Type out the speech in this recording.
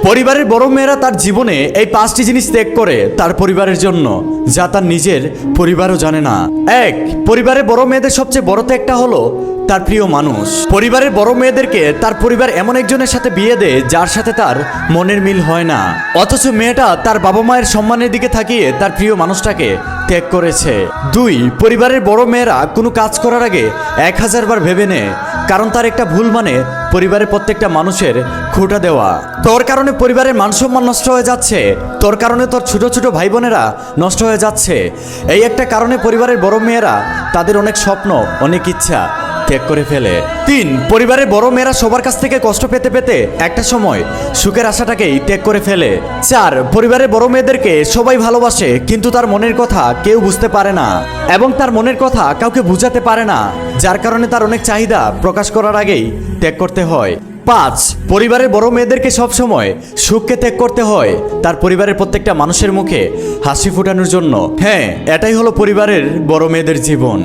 পরিবারের বড় মেয়েরা তার জীবনে এই 5টি জিনিস ত্যাগ করে তার পরিবারের জন্য, যা তার নিজের পরিবারও জানে না। 1, পরিবারের বড় মেয়েদের সবচেয়ে বড় ত্যাগটা হলো তার প্রিয় মানুষ। পরিবারের বড় মেয়েদেরকে তার পরিবার এমন একজনের সাথে বিয়ে দেয় যার সাথে তার মনের মিল হয় না, অথচ মেয়েটা তার বাবা মায়ের সম্মানের দিকে তাকিয়ে তার প্রিয় মানুষটাকে ত্যাগ করেছে। 2, পরিবারের বড় মেয়েরা কোনো কাজ করার আগে 1000 বার ভেবে নেয়, কারণ তার একটা ভুল মানে পরিবারের প্রত্যেকটা মানুষের খোঁটা দেওয়া। তোর কারণে পরিবারের মানসম্মান নষ্ট হয়ে যাচ্ছে, তোর কারণে তোর ছোট ছোট ভাই বোনেরা নষ্ট হয়ে যাচ্ছে। এই একটা কারণে পরিবারের বড় মেয়েরা তাদের অনেক স্বপ্ন, অনেক ইচ্ছা ত্যাগ করে ফেলে। 3, পরিবারের বড় মেয়েরা সবার কাছ থেকে কষ্ট পেতে পেতে একটা সময় সুখের আশাটাকেই ত্যাগ করে ফেলে। 4, পরিবারের বড় মেয়েদেরকে সবাই ভালোবাসে, কিন্তু তার মনের কথা কেউ বুঝতে পারে না এবং তার মনের কথা কাউকে বুঝাতে পারে না, যার কারণে তার অনেক চাহিদা প্রকাশ করার আগেই ত্যাগ করতে হয়। 5, পরিবারের বড় মেয়েদেরকে সবসময় সুখকে ত্যাগ করতে হয় তার পরিবারের প্রত্যেকটা মানুষের মুখে হাসি ফোটানোর জন্য। হ্যাঁ, এটাই হলো পরিবারের বড় মেয়েদের জীবন।